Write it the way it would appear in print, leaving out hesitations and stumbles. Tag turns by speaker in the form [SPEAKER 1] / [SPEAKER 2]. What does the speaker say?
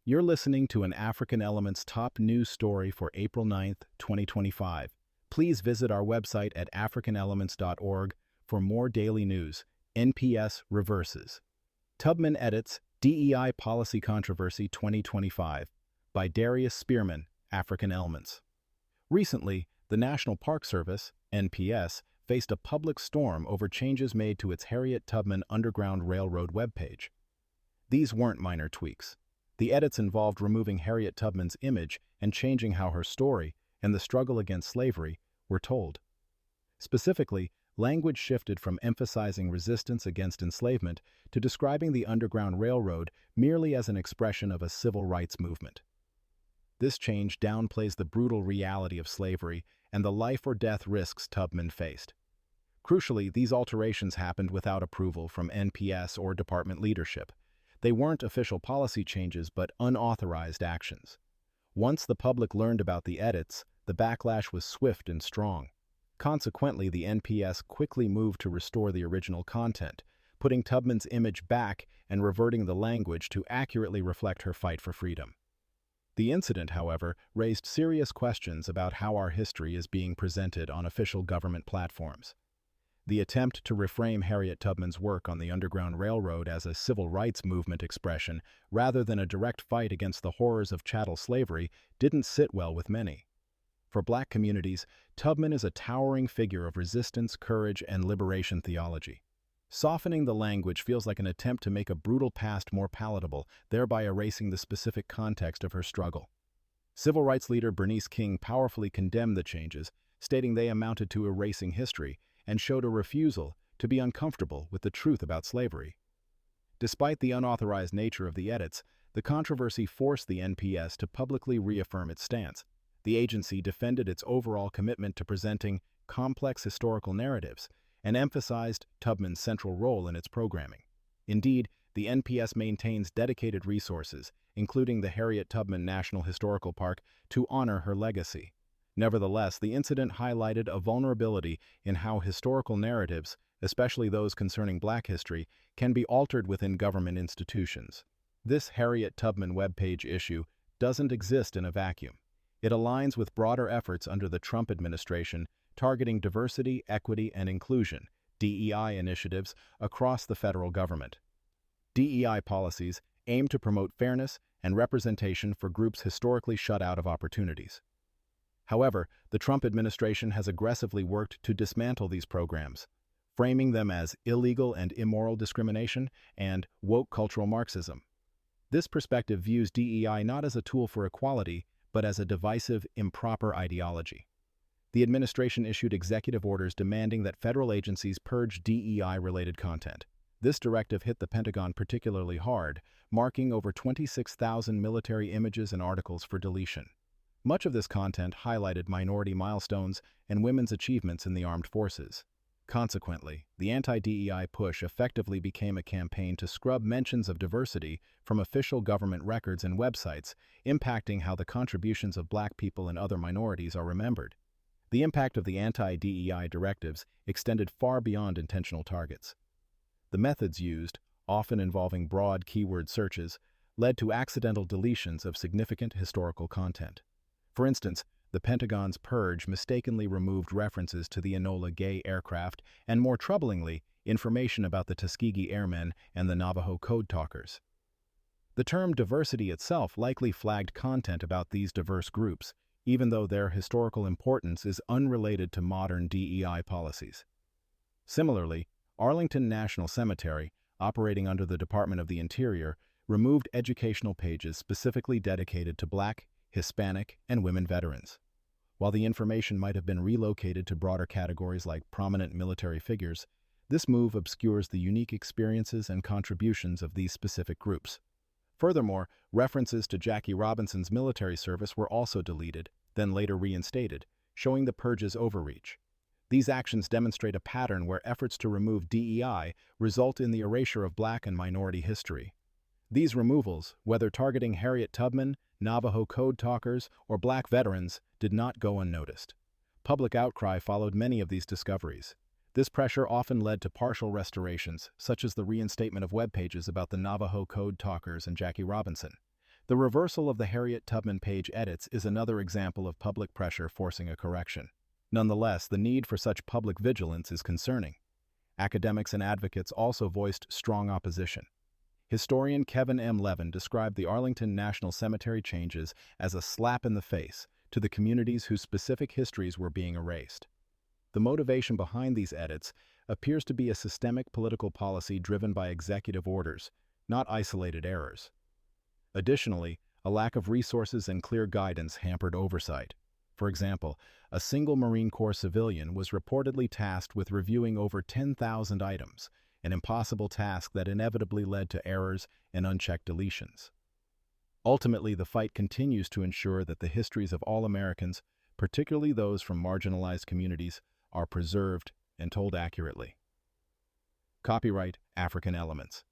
[SPEAKER 1] You're listening to an African Elements top news story for April 9th, 2025. Please visit our website at africanelements.org for more daily news. NPS reverses. Tubman edits DEI Policy Controversy 2025 by Darius Spearman, African Elements. Recently, the National Park Service, NPS, faced a public storm over changes made to its Harriet Tubman Underground Railroad webpage. These weren't minor tweaks. The edits involved removing Harriet Tubman's image and changing how her story and the struggle against slavery were told. Specifically, language shifted from emphasizing resistance against enslavement to describing the Underground Railroad merely as an expression of a civil rights movement. This change downplays the brutal reality of slavery and the life-or-death risks Tubman faced. Crucially, these alterations happened without approval from NPS or department leadership. They weren't official policy changes but unauthorized actions. Once the public learned about the edits, the backlash was swift and strong. Consequently, the NPS quickly moved to restore the original content, putting Tubman's image back and reverting the language to accurately reflect her fight for freedom. The incident, however, raised serious questions about how our history is being presented on official government platforms. The attempt to reframe Harriet Tubman's work on the Underground Railroad as a civil rights movement expression rather than a direct fight against the horrors of chattel slavery didn't sit well with many. For Black communities, Tubman is a towering figure of resistance, courage, and liberation theology. Softening the language feels like an attempt to make a brutal past more palatable, thereby erasing the specific context of her struggle. Civil rights leader Bernice King powerfully condemned the changes, stating they amounted to erasing history, and showed a refusal to be uncomfortable with the truth about slavery. Despite the unauthorized nature of the edits, the controversy forced the NPS to publicly reaffirm its stance. The agency defended its overall commitment to presenting complex historical narratives and emphasized Tubman's central role in its programming. Indeed, the NPS maintains dedicated resources, including the Harriet Tubman National Historical Park, to honor her legacy. Nevertheless, the incident highlighted a vulnerability in how historical narratives, especially those concerning Black history, can be altered within government institutions. This Harriet Tubman webpage issue doesn't exist in a vacuum. It aligns with broader efforts under the Trump administration targeting diversity, equity, and inclusion (DEI) initiatives across the federal government. DEI policies aim to promote fairness and representation for groups historically shut out of opportunities. However, the Trump administration has aggressively worked to dismantle these programs, framing them as illegal and immoral discrimination and woke cultural Marxism. This perspective views DEI not as a tool for equality, but as a divisive, improper ideology. The administration issued executive orders demanding that federal agencies purge DEI-related content. This directive hit the Pentagon particularly hard, marking over 26,000 military images and articles for deletion. Much of this content highlighted minority milestones and women's achievements in the armed forces. Consequently, the anti-DEI push effectively became a campaign to scrub mentions of diversity from official government records and websites, impacting how the contributions of Black people and other minorities are remembered. The impact of the anti-DEI directives extended far beyond intentional targets. The methods used, often involving broad keyword searches, led to accidental deletions of significant historical content. For instance, the Pentagon's purge mistakenly removed references to the Enola Gay aircraft and, more troublingly, information about the Tuskegee Airmen and the Navajo Code Talkers. The term diversity itself likely flagged content about these diverse groups, even though their historical importance is unrelated to modern DEI policies. Similarly, Arlington National Cemetery, operating under the Department of the Interior, removed educational pages specifically dedicated to Black, Hispanic, and women veterans. While the information might have been relocated to broader categories like prominent military figures, this move obscures the unique experiences and contributions of these specific groups. Furthermore, references to Jackie Robinson's military service were also deleted, then later reinstated, showing the purge's overreach. These actions demonstrate a pattern where efforts to remove DEI result in the erasure of Black and minority history. These removals, whether targeting Harriet Tubman, Navajo Code Talkers, or Black veterans, did not go unnoticed. Public outcry followed many of these discoveries. This pressure often led to partial restorations, such as the reinstatement of web pages about the Navajo Code Talkers and Jackie Robinson. The reversal of the Harriet Tubman page edits is another example of public pressure forcing a correction. Nonetheless, the need for such public vigilance is concerning. Academics and advocates also voiced strong opposition. Historian Kevin M. Levin described the Arlington National Cemetery changes as a slap in the face to the communities whose specific histories were being erased. The motivation behind these edits appears to be a systemic political policy driven by executive orders, not isolated errors. Additionally, a lack of resources and clear guidance hampered oversight. For example, a single Marine Corps civilian was reportedly tasked with reviewing over 10,000 items, an impossible task that inevitably led to errors and unchecked deletions. Ultimately, the fight continues to ensure that the histories of all Americans, particularly those from marginalized communities, are preserved and told accurately. Copyright African Elements.